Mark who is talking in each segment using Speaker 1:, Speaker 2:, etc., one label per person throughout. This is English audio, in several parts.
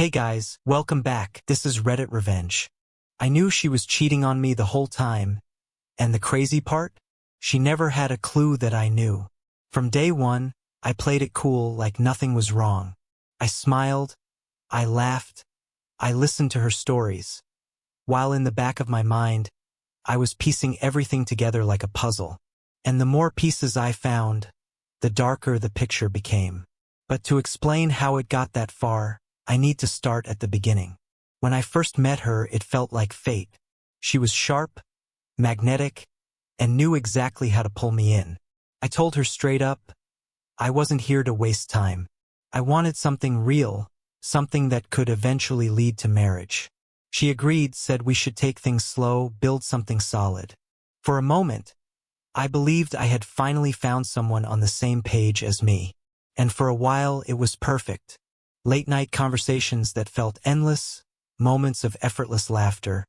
Speaker 1: Hey guys, welcome back. This is Reddit Revenge. I knew she was cheating on me the whole time, and the crazy part? She never had a clue that I knew. From day one, I played it cool like nothing was wrong. I smiled, I laughed, I listened to her stories, while in the back of my mind, I was piecing everything together like a puzzle. And the more pieces I found, the darker the picture became. But to explain how it got that far, I need to start at the beginning. When I first met her, it felt like fate. She was sharp, magnetic, and knew exactly how to pull me in. I told her straight up, I wasn't here to waste time. I wanted something real, something that could eventually lead to marriage. She agreed, said we should take things slow, build something solid. For a moment, I believed I had finally found someone on the same page as me. And for a while, it was perfect. Late-night conversations that felt endless, moments of effortless laughter,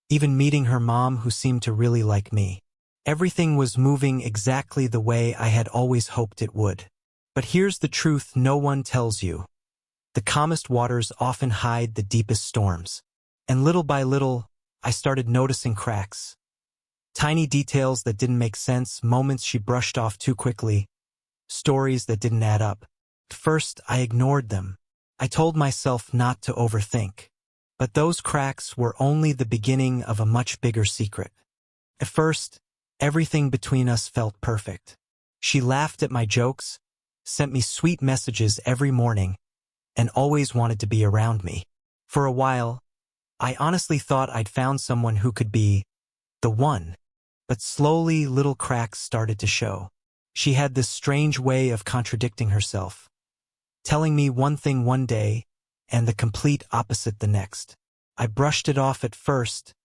Speaker 1: even meeting her mom who seemed to really like me. Everything was moving exactly the way I had always hoped it would. But here's the truth no one tells you. The calmest waters often hide the deepest storms. And little by little, I started noticing cracks. Tiny details that didn't make sense, moments she brushed off too quickly, stories that didn't add up. At first, I ignored them. I told myself not to overthink. But those cracks were only the beginning of a much bigger secret. At first, everything between us felt perfect. She laughed at my jokes, sent me sweet messages every morning, and always wanted to be around me. For a while, I honestly thought I'd found someone who could be the one. But slowly, little cracks started to show. She had this strange way of contradicting herself, telling me one thing one day and the complete opposite the next. I brushed it off at first,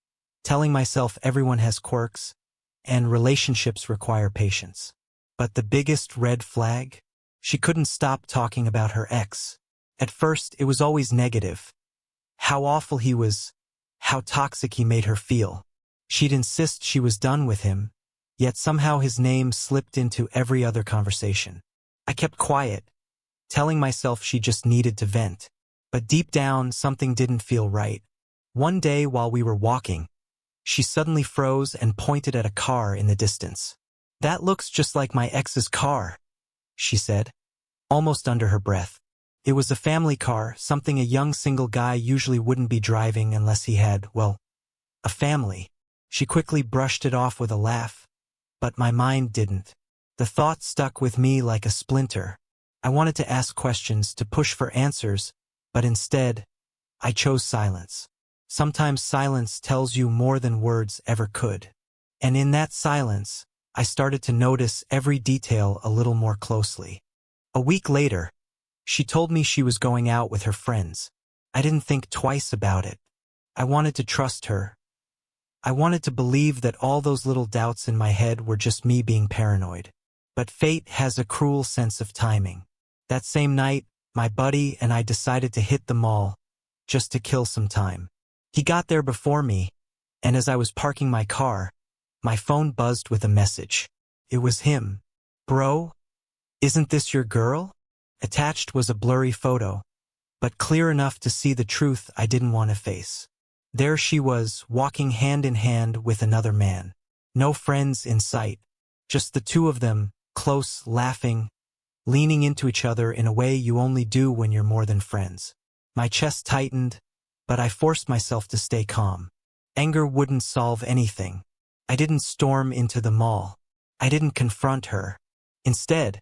Speaker 1: telling myself everyone has quirks and relationships require patience. But the biggest red flag? She couldn't stop talking about her ex. At first, it was always negative. How awful he was, how toxic he made her feel. She'd insist she was done with him, yet somehow his name slipped into every other conversation. I kept quiet, telling myself she just needed to vent. But deep down, something didn't feel right. One day while we were walking, she suddenly froze and pointed at a car in the distance. "That looks just like my ex's car," she said, almost under her breath. It was a family car, something a young single guy usually wouldn't be driving unless he had, well, a family. She quickly brushed it off with a laugh, but my mind didn't. The thought stuck with me like a splinter. I wanted to ask questions, to push for answers, but instead, I chose silence. Sometimes silence tells you more than words ever could. And in that silence, I started to notice every detail a little more closely. A week later, she told me she was going out with her friends. I didn't think twice about it. I wanted to trust her. I wanted to believe that all those little doubts in my head were just me being paranoid. But fate has a cruel sense of timing. That same night, my buddy and I decided to hit the mall, just to kill some time. He got there before me, and as I was parking my car, my phone buzzed with a message. It was him. "Bro, isn't this your girl?" Attached was a blurry photo, but clear enough to see the truth I didn't want to face. There she was, walking hand in hand with another man. No friends in sight, just the two of them, close, laughing, leaning into each other in a way you only do when you're more than friends. My chest tightened, but I forced myself to stay calm. Anger wouldn't solve anything. I didn't storm into the mall. I didn't confront her. Instead,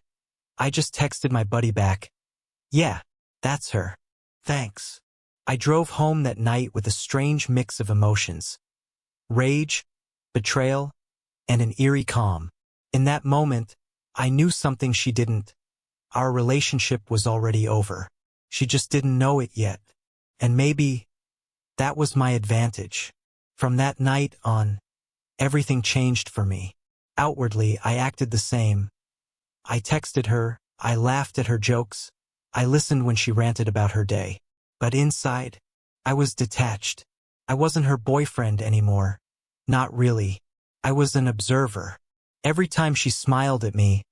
Speaker 1: I just texted my buddy back, "Yeah, that's her. Thanks." I drove home that night with a strange mix of emotions. Rage, betrayal, and an eerie calm. In that moment, I knew something she didn't. Our relationship was already over. She just didn't know it yet. And maybe that was my advantage. From that night on, everything changed for me. Outwardly, I acted the same. I texted her, I laughed at her jokes, I listened when she ranted about her day. But inside, I was detached. I wasn't her boyfriend anymore. Not really. I was an observer. Every time she smiled at me,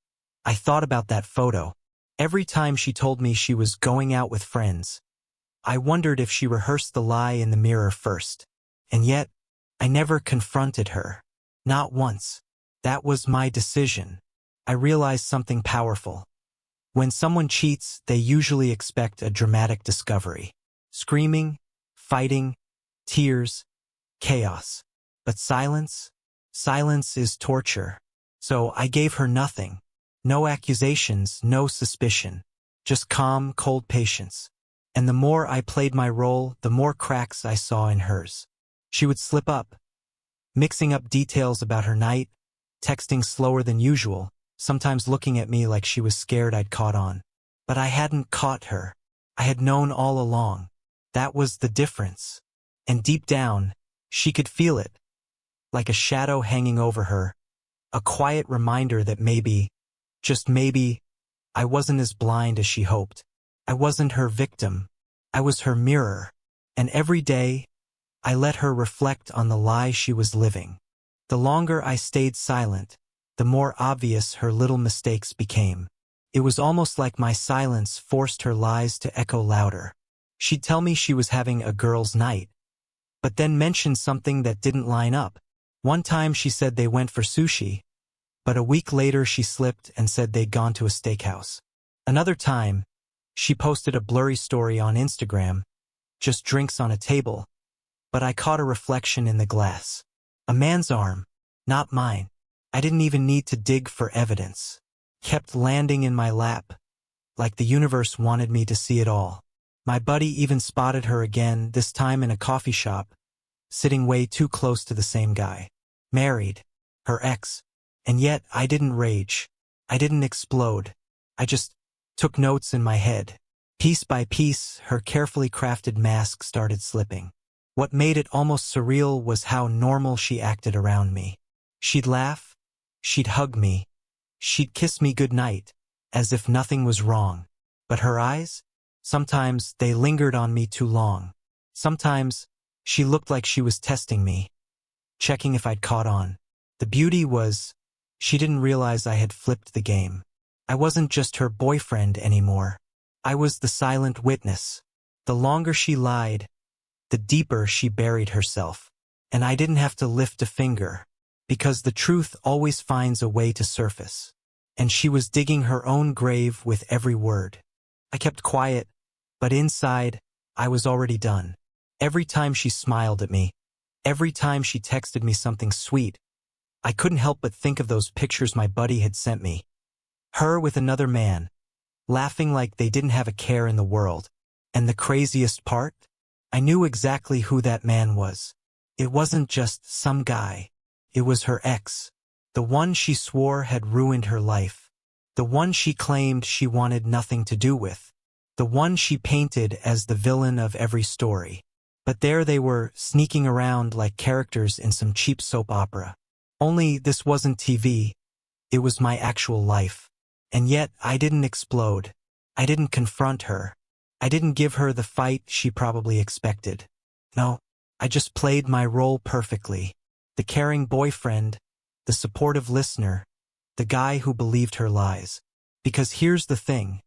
Speaker 1: I thought about that photo. Every time she told me she was going out with friends, I wondered if she rehearsed the lie in the mirror first. And yet, I never confronted her. Not once. That was my decision. I realized something powerful. When someone cheats, they usually expect a dramatic discovery. Screaming, fighting, tears, chaos. But silence? Silence is torture. So I gave her nothing. No accusations, no suspicion. Just calm, cold patience. And the more I played my role, the more cracks I saw in hers. She would slip up, mixing up details about her night, texting slower than usual, sometimes looking at me like she was scared I'd caught on. But I hadn't caught her. I had known all along. That was the difference. And deep down, she could feel it, like a shadow hanging over her, a quiet reminder that maybe, just maybe, I wasn't as blind as she hoped. I wasn't her victim. I was her mirror. And every day, I let her reflect on the lie she was living. The longer I stayed silent, the more obvious her little mistakes became. It was almost like my silence forced her lies to echo louder. She'd tell me she was having a girls' night, but then mention something that didn't line up. One time she said they went for sushi, but a week later she slipped and said they'd gone to a steakhouse. Another time, she posted a blurry story on Instagram, just drinks on a table, but I caught a reflection in the glass. A man's arm, not mine. I didn't even need to dig for evidence. Kept landing in my lap, like the universe wanted me to see it all. My buddy even spotted her again, this time in a coffee shop, sitting way too close to the same guy. Married. Her ex. And yet, I didn't rage. I didn't explode. I just took notes in my head. Piece by piece, her carefully crafted mask started slipping. What made it almost surreal was how normal she acted around me. She'd laugh. She'd hug me. She'd kiss me goodnight, as if nothing was wrong. But her eyes? Sometimes they lingered on me too long. Sometimes she looked like she was testing me, checking if I'd caught on. The beauty was, she didn't realize I had flipped the game. I wasn't just her boyfriend anymore. I was the silent witness. The longer she lied, the deeper she buried herself. And I didn't have to lift a finger, because the truth always finds a way to surface. And she was digging her own grave with every word. I kept quiet, but inside, I was already done. Every time she smiled at me, every time she texted me something sweet, I couldn't help but think of those pictures my buddy had sent me. Her with another man, laughing like they didn't have a care in the world. And the craziest part? I knew exactly who that man was. It wasn't just some guy. It was her ex. The one she swore had ruined her life. The one she claimed she wanted nothing to do with. The one she painted as the villain of every story. But there they were, sneaking around like characters in some cheap soap opera. Only this wasn't TV. It was my actual life. And yet, I didn't explode. I didn't confront her. I didn't give her the fight she probably expected. No, I just played my role perfectly. The caring boyfriend, the supportive listener, the guy who believed her lies. Because here's the thing.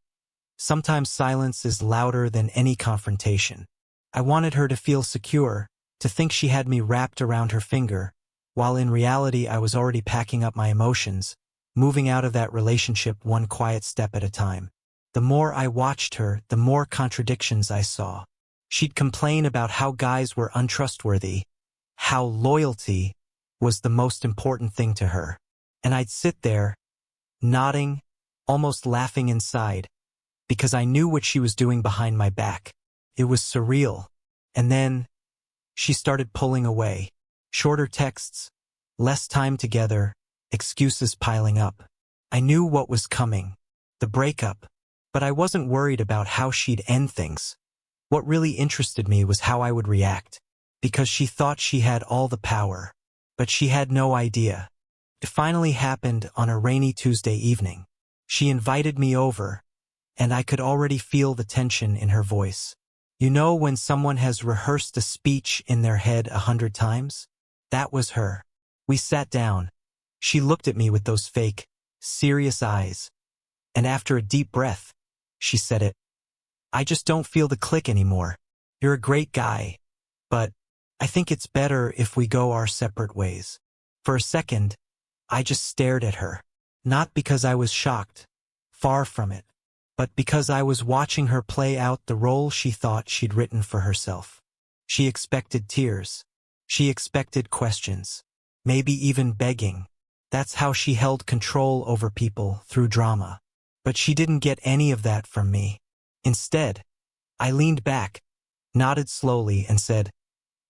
Speaker 1: Sometimes silence is louder than any confrontation. I wanted her to feel secure, to think she had me wrapped around her finger, while in reality I was already packing up my emotions, moving out of that relationship one quiet step at a time. The more I watched her, the more contradictions I saw. She'd complain about how guys were untrustworthy, how loyalty was the most important thing to her. And I'd sit there, nodding, almost laughing inside, because I knew what she was doing behind my back. It was surreal. And then, she started pulling away. Shorter texts, less time together, excuses piling up. I knew what was coming. The breakup. But I wasn't worried about how she'd end things. What really interested me was how I would react. Because she thought she had all the power. But she had no idea. It finally happened on a rainy Tuesday evening. She invited me over, and I could already feel the tension in her voice. You know when someone has rehearsed a speech in their head 100 times? That was her. We sat down. She looked at me with those fake, serious eyes. And after a deep breath, she said it. I just don't feel the click anymore. You're a great guy, but I think it's better if we go our separate ways." For a second, I just stared at her. Not because I was shocked, far from it, but because I was watching her play out the role she thought she'd written for herself. She expected tears. She expected questions. Maybe even begging. That's how she held control over people, through drama. But she didn't get any of that from me. Instead, I leaned back, nodded slowly, and said,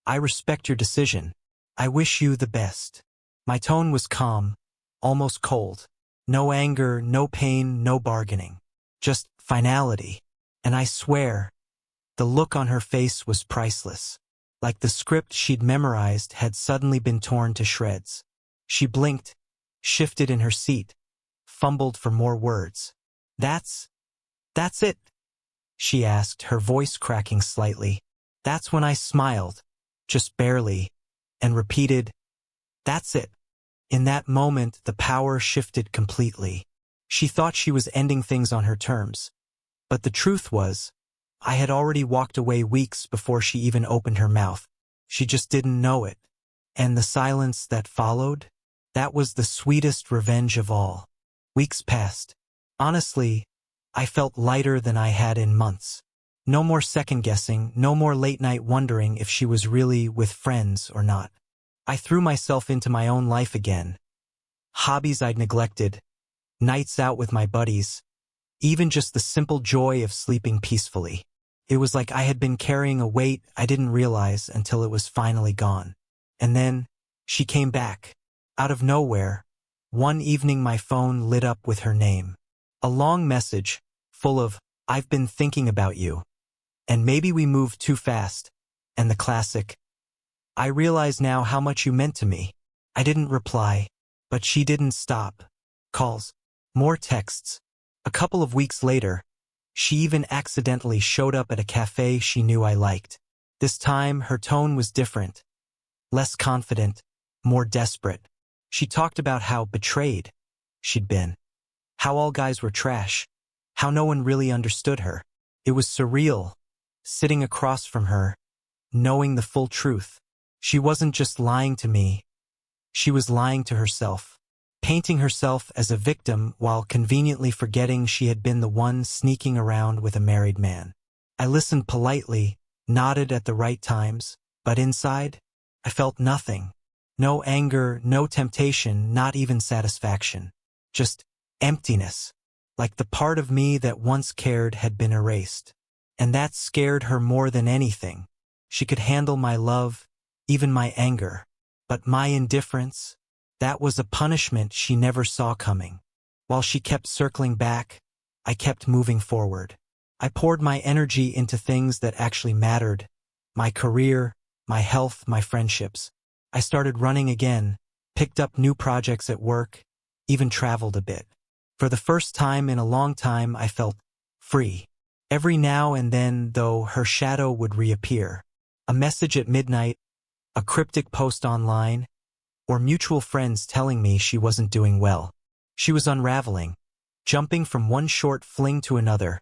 Speaker 1: "I respect your decision. I wish you the best." My tone was calm, almost cold. No anger, no pain, no bargaining. Just finality. And I swear, the look on her face was priceless. Like the script she'd memorized had suddenly been torn to shreds. She blinked, shifted in her seat, fumbled for more words. That's it?" she asked, her voice cracking slightly. That's when I smiled, just barely, and repeated, "That's it." In that moment, the power shifted completely. She thought she was ending things on her terms. But the truth was, I had already walked away weeks before she even opened her mouth. She just didn't know it. And the silence that followed? That was the sweetest revenge of all. Weeks passed. Honestly, I felt lighter than I had in months. No more second-guessing, no more late-night wondering if she was really with friends or not. I threw myself into my own life again. Hobbies I'd neglected, nights out with my buddies, even just the simple joy of sleeping peacefully. It was like I had been carrying a weight I didn't realize until it was finally gone. And then, she came back. Out of nowhere, one evening my phone lit up with her name. A long message, full of, "I've been thinking about you. And maybe we moved too fast." And the classic, "I realize now how much you meant to me." I didn't reply, but she didn't stop. Calls. More texts. A couple of weeks later, she even accidentally showed up at a cafe she knew I liked. This time, her tone was different. Less confident, more desperate. She talked about how betrayed she'd been. How all guys were trash. How no one really understood her. It was surreal, sitting across from her, knowing the full truth. She wasn't just lying to me. She was lying to herself. Painting herself as a victim while conveniently forgetting she had been the one sneaking around with a married man. I listened politely, nodded at the right times, but inside, I felt nothing. No anger, no temptation, not even satisfaction. Just emptiness. Like the part of me that once cared had been erased. And that scared her more than anything. She could handle my love, even my anger. But my indifference, that was a punishment she never saw coming. While she kept circling back, I kept moving forward. I poured my energy into things that actually mattered. My career, my health, my friendships. I started running again, picked up new projects at work, even traveled a bit. For the first time in a long time, I felt free. Every now and then, though, her shadow would reappear. A message at midnight, a cryptic post online, or mutual friends telling me she wasn't doing well. She was unraveling, jumping from one short fling to another,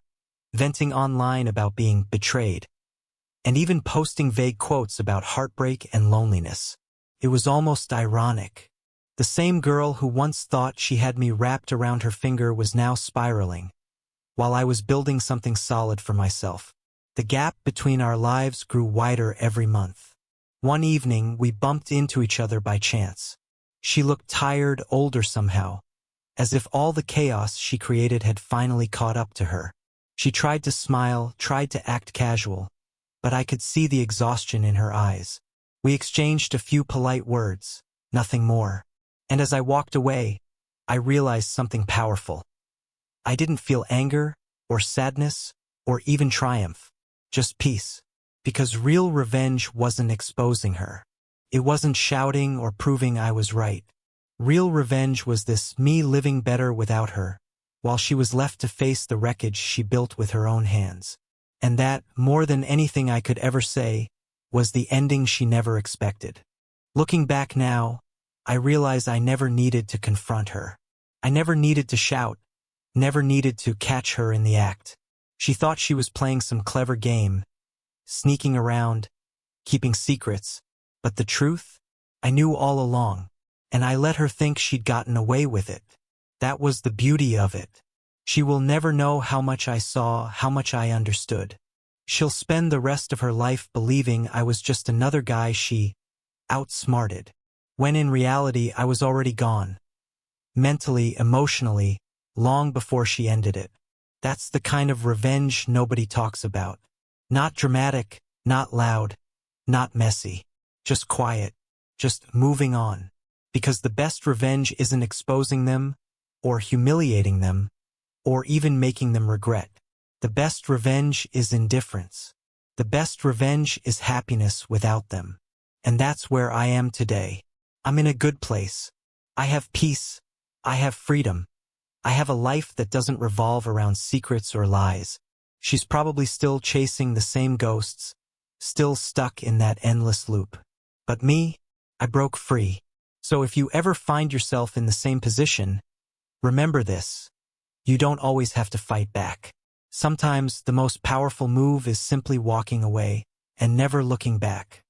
Speaker 1: venting online about being betrayed, and even posting vague quotes about heartbreak and loneliness. It was almost ironic. The same girl who once thought she had me wrapped around her finger was now spiraling, while I was building something solid for myself. The gap between our lives grew wider every month. One evening, we bumped into each other by chance. She looked tired, older somehow, as if all the chaos she created had finally caught up to her. She tried to smile, tried to act casual, but I could see the exhaustion in her eyes. We exchanged a few polite words, nothing more. And as I walked away, I realized something powerful. I didn't feel anger, or sadness, or even triumph, just peace. Because real revenge wasn't exposing her. It wasn't shouting or proving I was right. Real revenge was this me living better without her, while she was left to face the wreckage she built with her own hands. And that, more than anything I could ever say, was the ending she never expected. Looking back now, I realize I never needed to confront her. I never needed to shout, never needed to catch her in the act. She thought she was playing some clever game, sneaking around, keeping secrets. But the truth? I knew all along, and I let her think she'd gotten away with it. That was the beauty of it. She will never know how much I saw, how much I understood. She'll spend the rest of her life believing I was just another guy she outsmarted, when in reality I was already gone. Mentally, emotionally, long before she ended it. That's the kind of revenge nobody talks about. Not dramatic, not loud, not messy. Just quiet, just moving on. Because the best revenge isn't exposing them, or humiliating them, or even making them regret. The best revenge is indifference. The best revenge is happiness without them. And that's where I am today. I'm in a good place. I have peace. I have freedom. I have a life that doesn't revolve around secrets or lies. She's probably still chasing the same ghosts, still stuck in that endless loop. But me, I broke free. So if you ever find yourself in the same position, remember this. You don't always have to fight back. Sometimes the most powerful move is simply walking away and never looking back.